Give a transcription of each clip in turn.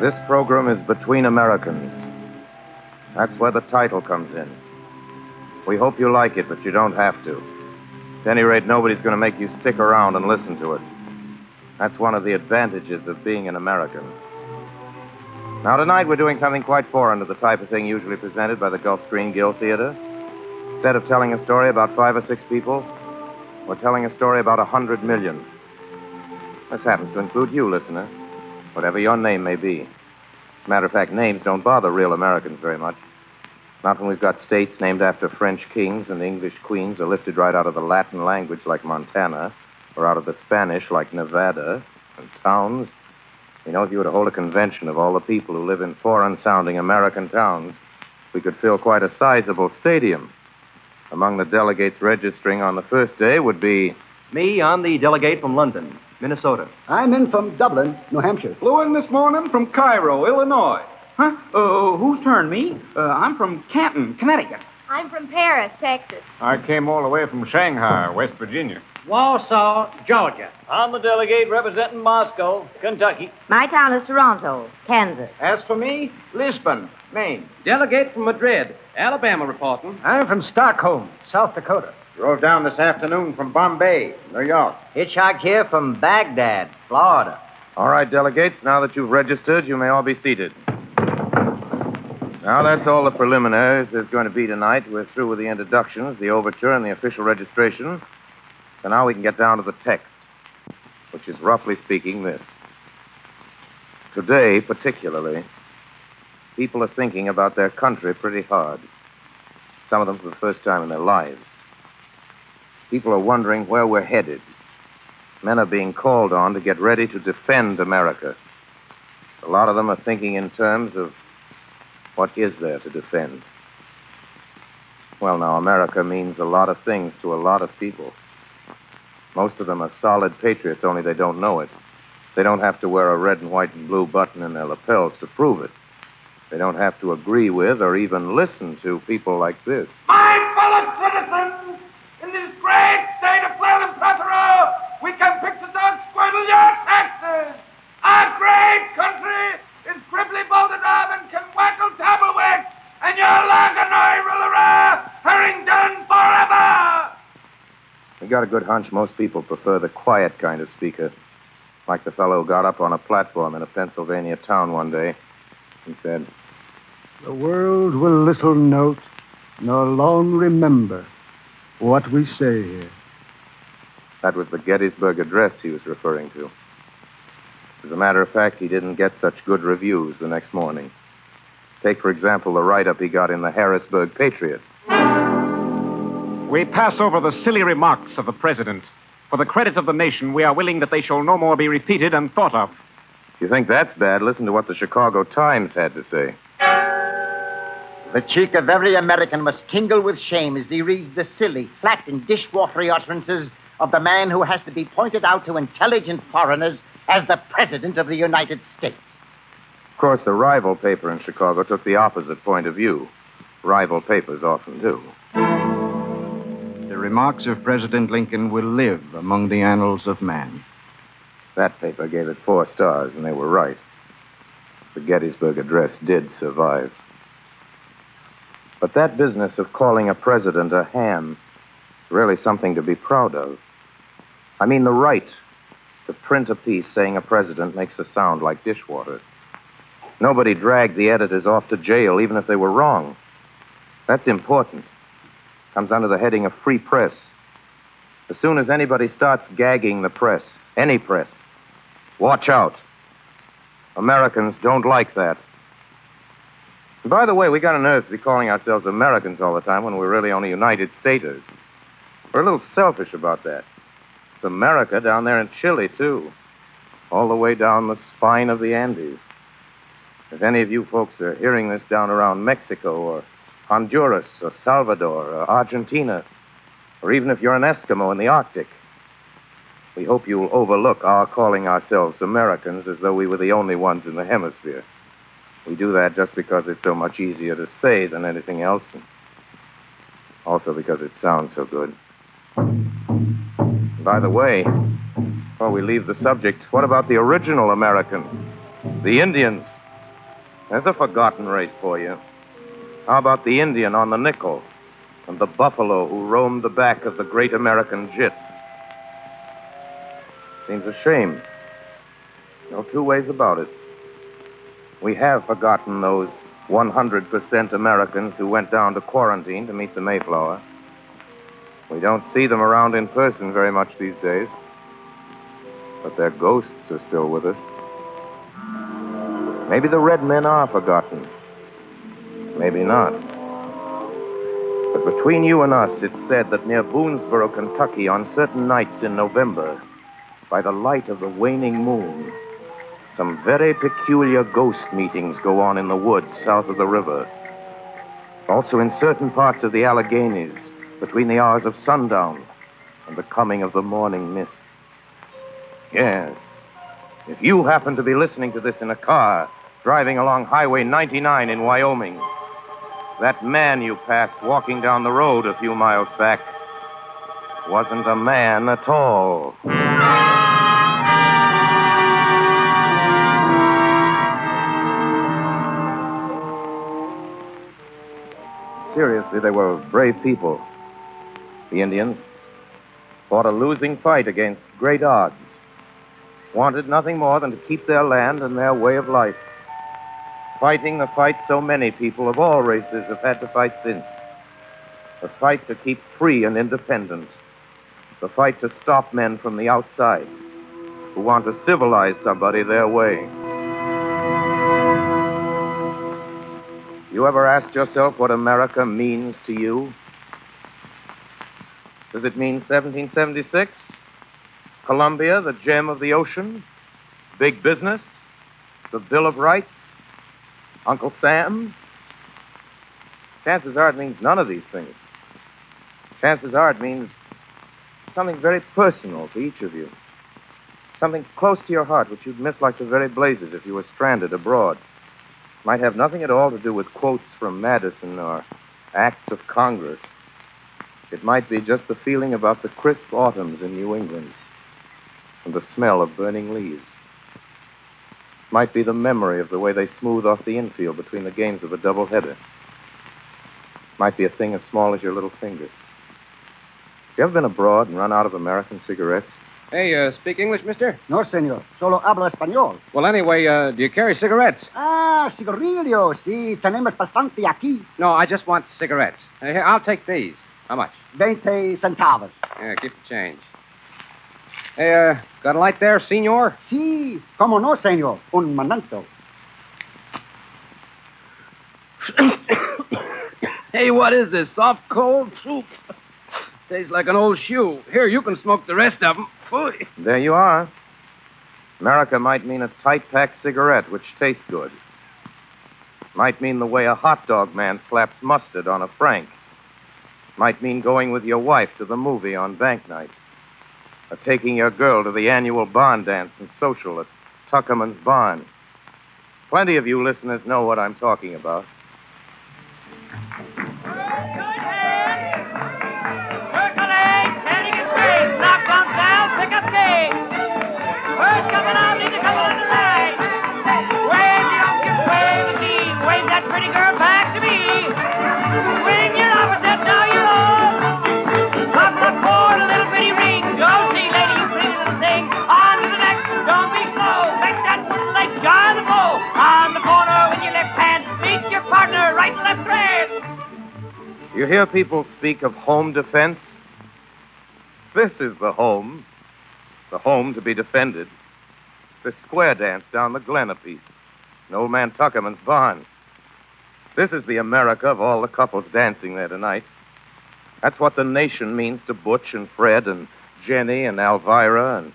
This program is Between Americans. That's where the title comes in. We hope you like it, but you don't have to. At any rate, nobody's going to make you stick around and listen to it. That's one of the advantages of being an American. Now, tonight we're doing something quite foreign to the type of thing usually presented by the Gulf Screen Guild Theater. Instead of telling a story about 5 or 6 people, we're telling a story about 100 million. This happens to include you, listener, whatever your name may be. As a matter of fact, names don't bother real Americans very much. Not when we've got states named after French kings and English queens are lifted right out of the Latin language like Montana, or out of the Spanish like Nevada, and towns. You know, if you were to hold a convention of all the people who live in foreign-sounding American towns, we could fill quite a sizable stadium. Among the delegates registering on the first day would be... Me, I'm the delegate from London, Minnesota. I'm in from Dublin, New Hampshire. Flew in this morning from Cairo, Illinois. Huh? Whose turn, me? I'm from Canton, Connecticut. I'm from Paris, Texas. I came all the way from Shanghai, West Virginia. Warsaw, Georgia. I'm the delegate representing Moscow, Kentucky. My town is Toronto, Kansas. As for me, Lisbon, Maine. Delegate from Madrid, Alabama reporting. I'm from Stockholm, South Dakota. Drove down this afternoon from Bombay, New York. Hitchhiked here from Baghdad, Florida. All right, delegates, now that you've registered, you may all be seated. Now, that's all the preliminaries there's going to be tonight. We're through with the introductions, the overture, and the official registration. So now we can get down to the text, which is, roughly speaking, this. Today, particularly, people are thinking about their country pretty hard. Some of them for the first time in their lives. People are wondering where we're headed. Men are being called on to get ready to defend America. A lot of them are thinking in terms of what is there to defend. Well, now, America means a lot of things to a lot of people. Most of them are solid patriots, only they don't know it. They don't have to wear a red and white and blue button in their lapels to prove it. They don't have to agree with or even listen to people like this. My fellow citizens, in this great state of flailing plethora, we can picture dog squirtle your taxes. Our great country is cribbly bolted off and can wackle tabblewick, and your Laganoi Rillera herring done forever. We got a good hunch most people prefer the quiet kind of speaker, like the fellow who got up on a platform in a Pennsylvania town one day and said, "The world will little note, nor long remember what we say here." That was the Gettysburg Address he was referring to. As a matter of fact, he didn't get such good reviews the next morning. Take, for example, the write-up he got in the Harrisburg Patriot. We pass over the silly remarks of the president. For the credit of the nation, we are willing that they shall no more be repeated and thought of. If you think that's bad, listen to what the Chicago Times had to say. The cheek of every American must tingle with shame as he reads the silly, flat, and dishwatery utterances of the man who has to be pointed out to intelligent foreigners as the President of the United States. Of course, the rival paper in Chicago took the opposite point of view. Rival papers often do. The remarks of President Lincoln will live among the annals of man. That paper gave it 4 stars, and they were right. The Gettysburg Address did survive. But that business of calling a president a ham is really something to be proud of. I mean, the right to print a piece saying a president makes a sound like dishwater. Nobody dragged the editors off to jail, even if they were wrong. That's important. Comes under the heading of free press. As soon as anybody starts gagging the press, any press, watch out. Americans don't like that. And by the way, we got a nerve to be calling ourselves Americans all the time when we're really only United Staters. We're a little selfish about that. It's America down there in Chile, too. All the way down the spine of the Andes. If any of you folks are hearing this down around Mexico or Honduras or Salvador or Argentina, or even if you're an Eskimo in the Arctic, we hope you'll overlook our calling ourselves Americans as though we were the only ones in the hemisphere. We do that just because it's so much easier to say than anything else, and also because it sounds so good. By the way, before we leave the subject, what about the original American? The Indians, There's a forgotten race for you. How about the Indian on the nickel and the buffalo who roamed the back of the great American jit? Seems a shame. No two ways about it. We have forgotten those 100% Americans who went down to quarantine to meet the Mayflower. We don't see them around in person very much these days. But their ghosts are still with us. Maybe the red men are forgotten. Maybe not. But between you and us, it's said that near Boonesboro, Kentucky, on certain nights in November, by the light of the waning moon, some very peculiar ghost meetings go on in the woods south of the river. Also in certain parts of the Alleghenies, between the hours of sundown and the coming of the morning mist. Yes. If you happen to be listening to this in a car, driving along Highway 99 in Wyoming, that man you passed walking down the road a few miles back wasn't a man at all. Seriously, they were brave people. The Indians fought a losing fight against great odds. Wanted nothing more than to keep their land and their way of life. Fighting the fight so many people of all races have had to fight since. The fight to keep free and independent. The fight to stop men from the outside who want to civilize somebody their way. You ever asked yourself what America means to you? Does it mean 1776? Columbia, the gem of the ocean? Big business? The Bill of Rights? Uncle Sam? Chances are it means none of these things. Chances are it means something very personal to each of you. Something close to your heart which you'd miss like the very blazes if you were stranded abroad. Might have nothing at all to do with quotes from Madison or acts of Congress. It might be just the feeling about the crisp autumns in New England and the smell of burning leaves. It might be the memory of the way they smooth off the infield between the games of a doubleheader. It might be a thing as small as your little finger. You ever been abroad and run out of American cigarettes? Hey, speak English, mister? No, senor. Solo hablo español. Well, anyway, do you carry cigarettes? Ah, cigarrillo. Sí, tenemos bastante aquí. No, I just want cigarettes. Here, I'll take these. How much? 20 centavos. Yeah, keep the change. Hey, got a light there, senor? Sí, como no, senor. Un momento. Hey, what is this? Soft, cold soup? Tastes like an old shoe. Here, you can smoke the rest of them. Phooey. There you are. America might mean a tight-packed cigarette, which tastes good. Might mean the way a hot dog man slaps mustard on a Frank. Might mean going with your wife to the movie on bank night. Or taking your girl to the annual barn dance and social at Tuckerman's Barn. Plenty of you listeners know what I'm talking about. You hear people speak of home defense? This is the home to be defended. The square dance down the Glen a piece, in old man Tuckerman's barn. This is the America of all the couples dancing there tonight. That's what the nation means to Butch and Fred and Jenny and Elvira. And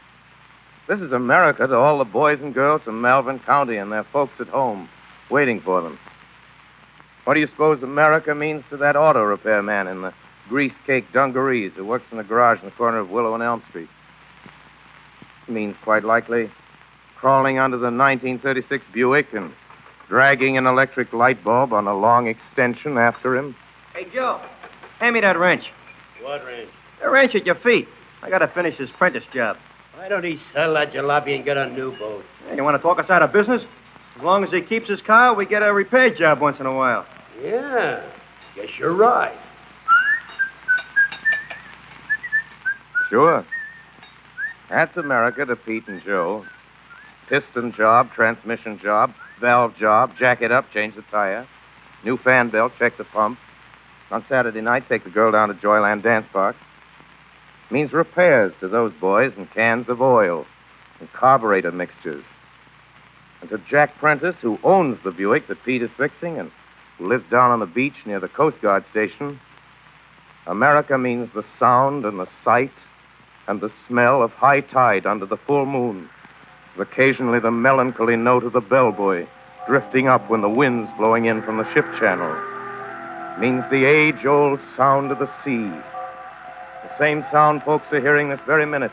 this is America to all the boys and girls from Malvern County and their folks at home, waiting for them. What do you suppose America means to that auto repair man in the grease-cake dungarees who works in the garage in the corner of Willow and Elm Street? It means, quite likely, crawling under the 1936 Buick and dragging an electric light bulb on a long extension after him. Hey, Joe, hand me that wrench. What wrench? The wrench at your feet. I got to finish this apprentice job. Why don't he sell that jalopy and get a new boat? Hey, you want to talk us out of business? As long as he keeps his car, we get a repair job once in a while. Yeah, guess you're right. Sure. That's America to Pete and Joe. Piston job, transmission job, valve job, jack it up, change the tire. New fan belt, check the pump. On Saturday night, take the girl down to Joyland Dance Park. Means repairs to those boys and cans of oil and carburetor mixtures. And to Jack Prentice, who owns the Buick that Pete is fixing and who lives down on the beach near the Coast Guard station, America means the sound and the sight and the smell of high tide under the full moon, with occasionally the melancholy note of the bellboy drifting up when the wind's blowing in from the ship channel. Means the age-old sound of the sea. The same sound folks are hearing this very minute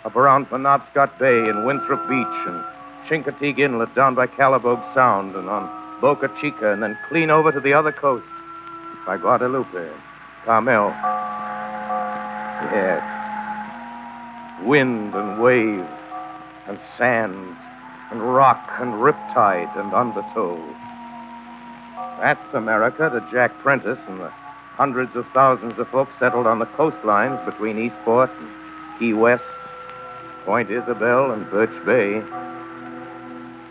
up around Penobscot Bay and Winthrop Beach and Chincoteague Inlet down by Calabogue Sound and on Boca Chica and then clean over to the other coast by Guadalupe, Carmel. Yes. Wind and wave and sand and rock and riptide and undertow. That's America to Jack Prentice and the hundreds of thousands of folks settled on the coastlines between Eastport and Key West, Point Isabel and Birch Bay.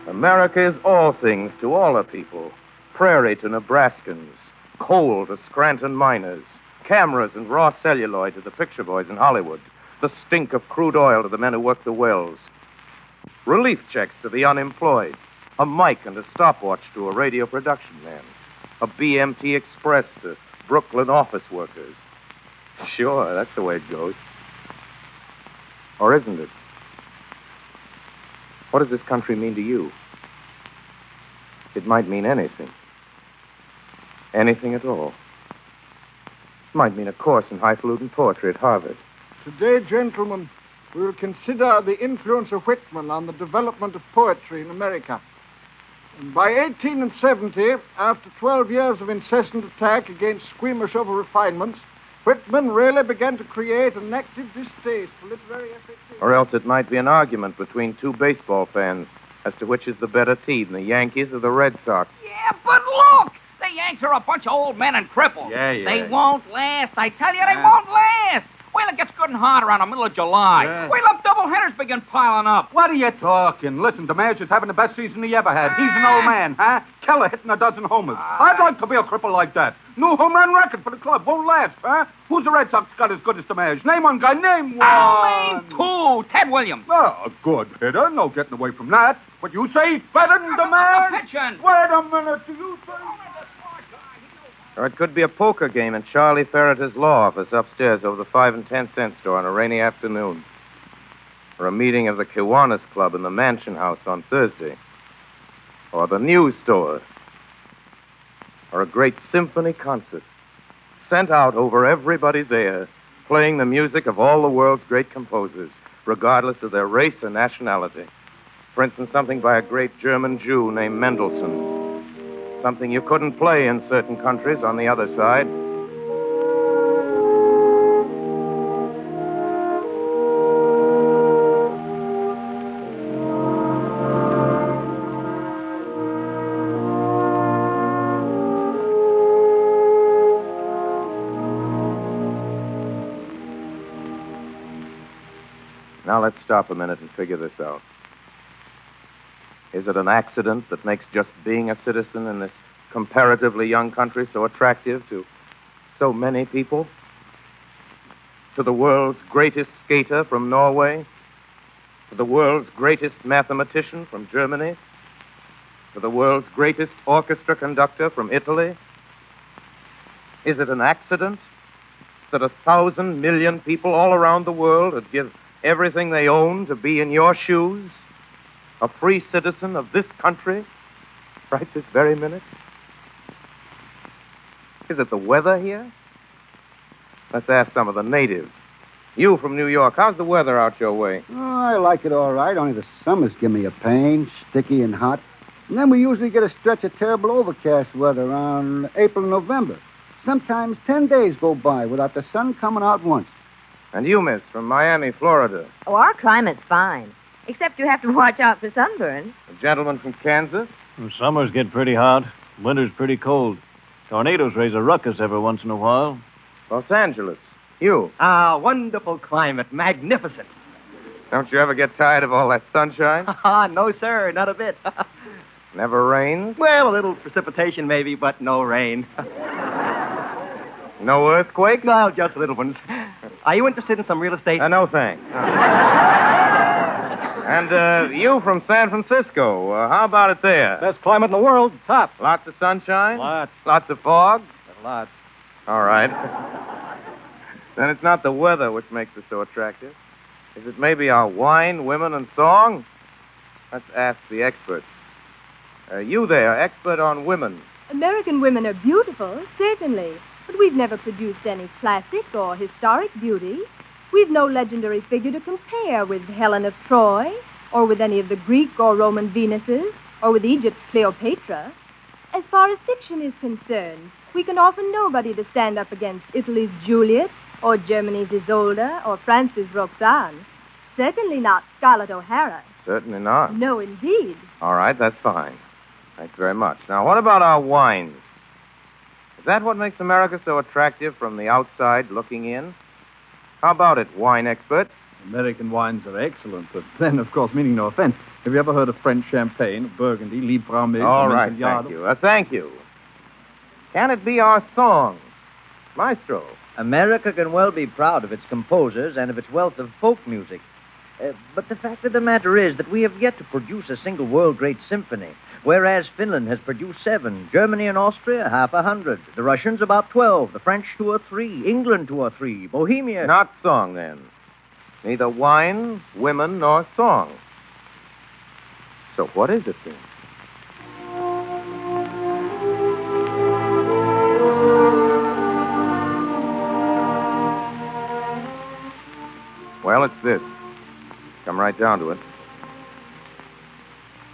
America is all things to all the people. Prairie to Nebraskans, coal to Scranton miners, cameras and raw celluloid to the picture boys in Hollywood, the stink of crude oil to the men who work the wells, relief checks to the unemployed, a mic and a stopwatch to a radio production man, a BMT Express to Brooklyn office workers. Sure, that's the way it goes. Or isn't it? What does this country mean to you? It might mean anything. Anything at all. It might mean a course in highfalutin poetry at Harvard. Today, gentlemen, we will consider the influence of Whitman on the development of poetry in America. And by 1870, after 12 years of incessant attack against squeamish over-refinements, Whitman really began to create an active distaste for literary ethics. Or else it might be an argument between two baseball fans as to which is the better team, the Yankees or the Red Sox. Yeah, but look! The Yanks are a bunch of old men and cripples. Yeah. They won't last. I tell you, they won't last. Wait till it gets good and hot around the middle of July. Yeah. Wait till doubleheaders begin piling up. What are you talking? Listen, DeMash is having the best season he ever had. He's an old man, huh? Keller hitting a dozen homers. I'd like to be a cripple like that. New home run record for the club. Won't last, huh? Who's the Red Sox got as good as DeMash? Name one guy. Name one. Name two. Ted Williams. Oh, a good hitter. No getting away from that. What you say? Better than DeMash? Pitching. Wait a minute. Do you say? Or it could be a poker game in Charlie Ferreter's law office upstairs over the 5 and 10 cent store on a rainy afternoon. Or a meeting of the Kiwanis Club in the Mansion House on Thursday. Or the news store. Or a great symphony concert sent out over everybody's air, playing the music of all the world's great composers, regardless of their race or nationality. For instance, something by a great German Jew named Mendelssohn. Something you couldn't play in certain countries on the other side. Now let's stop a minute and figure this out. Is it an accident that makes just being a citizen in this comparatively young country so attractive to so many people? To the world's greatest skater from Norway? To the world's greatest mathematician from Germany? To the world's greatest orchestra conductor from Italy? Is it an accident that 1,000 million people all around the world would give everything they own to be in your shoes? A free citizen of this country, right this very minute? Is it the weather here? Let's ask some of the natives. You from New York, how's the weather out your way? Oh, I like it all right, only the summers give me a pain, sticky and hot. And then we usually get a stretch of terrible overcast weather around April and November. Sometimes 10 days go by without the sun coming out once. And you, miss, from Miami, Florida. Oh, our climate's fine. Except you have to watch out for sunburn. A gentleman from Kansas? Summers get pretty hot. Winter's pretty cold. Tornadoes raise a ruckus every once in a while. Los Angeles. You. Ah, wonderful climate. Magnificent. Don't you ever get tired of all that sunshine? No, sir, not a bit. Never rains? Well, a little precipitation maybe, but no rain. No earthquakes? No, just little ones. Are you interested in some real estate? No, thanks. And you from San Francisco, how about it there? Best climate in the world, top. Lots of sunshine? Lots. Lots of fog? Lots. All right. Then it's not the weather which makes it so attractive. Is it maybe our wine, women, and song? Let's ask the experts. You there, expert on women. American women are beautiful, certainly. But we've never produced any classic or historic beauty. We've no legendary figure to compare with Helen of Troy, or with any of the Greek or Roman Venuses, or with Egypt's Cleopatra. As far as fiction is concerned, we can offer nobody to stand up against Italy's Juliet, or Germany's Isolde, or France's Roxane. Certainly not Scarlett O'Hara. Certainly not. No, indeed. All right, that's fine. Thanks very much. Now, what about our wines? Is that what makes America so attractive from the outside looking in? How about it, wine expert? American wines are excellent, but then, of course, meaning no offense, have you ever heard of French champagne, Burgundy, Liebfraumilch? All right, thank you. Thank you. Can it be our song? Maestro. America can well be proud of its composers and of its wealth of folk music. But the fact of the matter is that we have yet to produce a single world-great symphony, whereas Finland has produced 7, Germany and Austria half 100, the Russians about 12, the French 2 or 3, England 2 or 3, Bohemia... Not song, then. Neither wine, women, nor song. So what is it, then? Well, it's this. Come right down to it.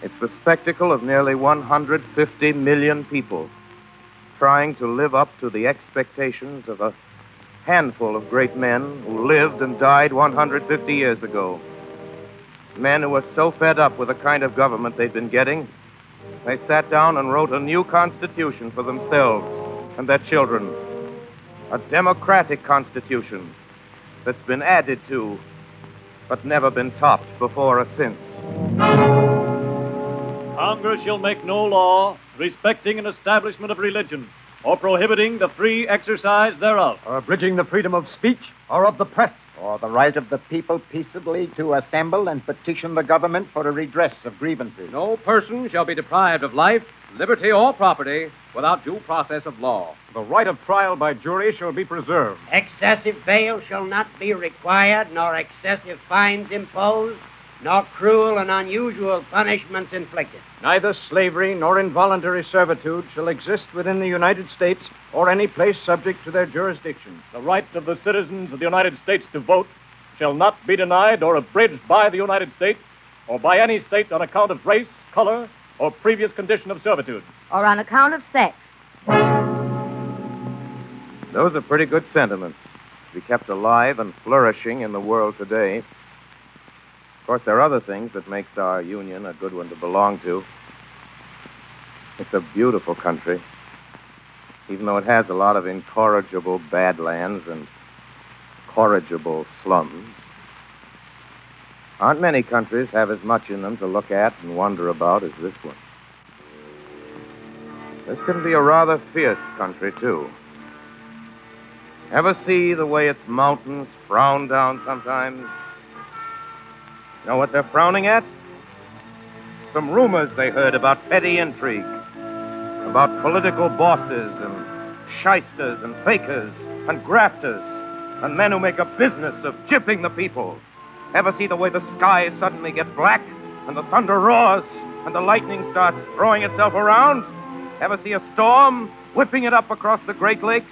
It's the spectacle of nearly 150 million people trying to live up to the expectations of a handful of great men who lived and died 150 years ago. Men who were so fed up with the kind of government they'd been getting, they sat down and wrote a new constitution for themselves and their children. A democratic constitution that's been added to, but never been topped before or since. Congress shall make no law respecting an establishment of religion, or prohibiting the free exercise thereof, or abridging the freedom of speech or of the press, or the right of the people peaceably to assemble and petition the government for a redress of grievances. No person shall be deprived of life, liberty, or property without due process of law. The right of trial by jury shall be preserved. Excessive bail shall not be required, nor excessive fines imposed, nor cruel and unusual punishments inflicted. Neither slavery nor involuntary servitude shall exist within the United States or any place subject to their jurisdiction. The right of the citizens of the United States to vote shall not be denied or abridged by the United States or by any state on account of race, color, or previous condition of servitude. Or on account of sex. Those are pretty good sentiments to be kept alive and flourishing in the world today. Of course, there are other things that makes our union a good one to belong to. It's a beautiful country, even though it has a lot of incorrigible badlands and corrigible slums. Aren't many countries have as much in them to look at and wonder about as this one. This can be a rather fierce country, too. Ever see the way its mountains frown down sometimes? Know what they're frowning at? Some rumors they heard about petty intrigue, about political bosses and shysters and fakers and grafters and men who make a business of gypping the people. Ever see the way the skies suddenly get black and the thunder roars and the lightning starts throwing itself around? Ever see a storm whipping it up across the Great Lakes?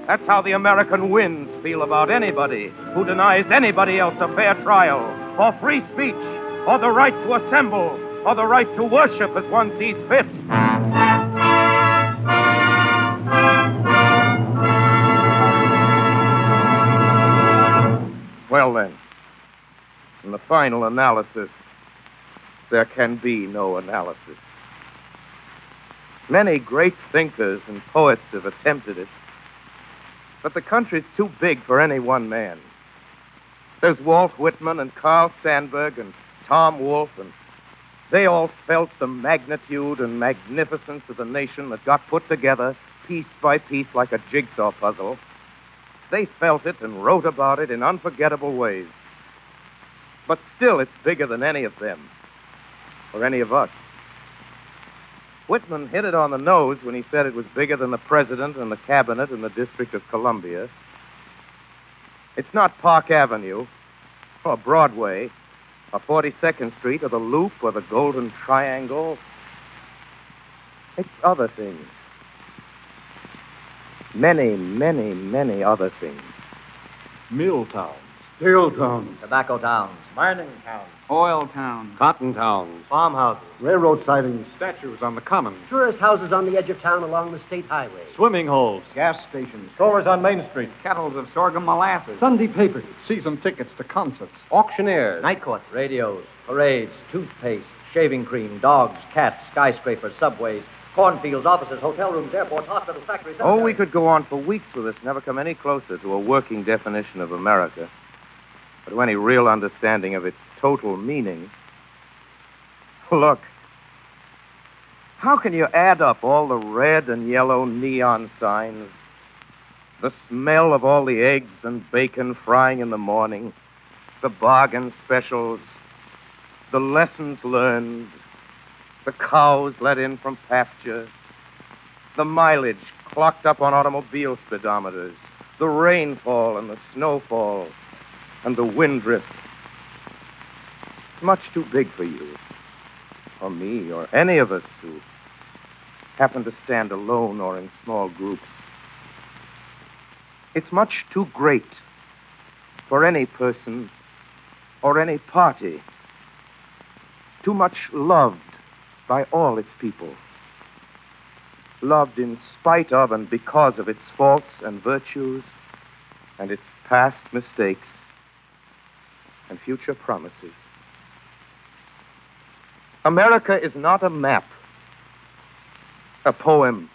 That's how the American winds feel about anybody who denies anybody else a fair trial, or free speech, or the right to assemble, or the right to worship as one sees fit. Well, then, in the final analysis, there can be no analysis. Many great thinkers and poets have attempted it. But the country's too big for any one man. There's Walt Whitman and Carl Sandburg and Tom Wolfe, and they all felt the magnitude and magnificence of the nation that got put together piece by piece like a jigsaw puzzle. They felt it and wrote about it in unforgettable ways. But still, it's bigger than any of them, or any of us. Whitman hit it on the nose when he said it was bigger than the president and the cabinet and the District of Columbia. It's not Park Avenue, or Broadway, or 42nd Street, or the Loop, or the Golden Triangle. It's other things. Many, many, many other things. Mill towns. Steel towns. Tobacco towns. Mining towns. Oil towns. Cotton towns. Farmhouses. Railroad sidings. Statues on the common. Tourist houses on the edge of town along the state highway. Swimming holes. Gas stations. Stores on Main Street. Kettles of sorghum molasses. Sunday papers. Season tickets to concerts. Auctioneers. Night courts. Radios. Parades. Toothpaste. Shaving cream. Dogs. Cats. Skyscrapers. Subways. Cornfields. Offices. Hotel rooms. Airports. Hospitals. Factories. Oh, we could go on for weeks with this, never come any closer to a working definition of America, or to any real understanding of its total meaning. Look, how can you add up all the red and yellow neon signs, the smell of all the eggs and bacon frying in the morning, the bargain specials, the lessons learned, the cows let in from pasture, the mileage clocked up on automobile speedometers, the rainfall and the snowfall, and the wind drift? It's much too big for you, or me, or any of us who happen to stand alone or in small groups. It's much too great for any person or any party. Too much loved by all its people. Loved in spite of and because of its faults and virtues and its past mistakes and future promises. America is not a map, a poem,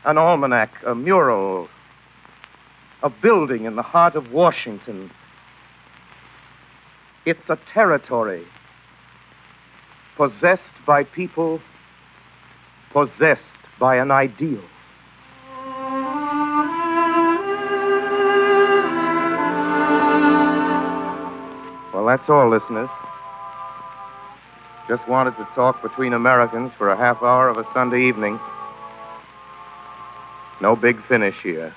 an almanac, a mural, a building in the heart of Washington. It's a territory possessed by people, possessed by an ideal. Well, that's all, listeners. Just wanted to talk between Americans for a half hour of a Sunday evening. No big finish here.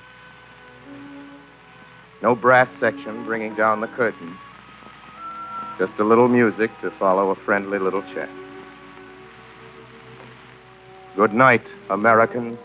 No brass section bringing down the curtain. Just a little music to follow a friendly little chat. Good night, Americans.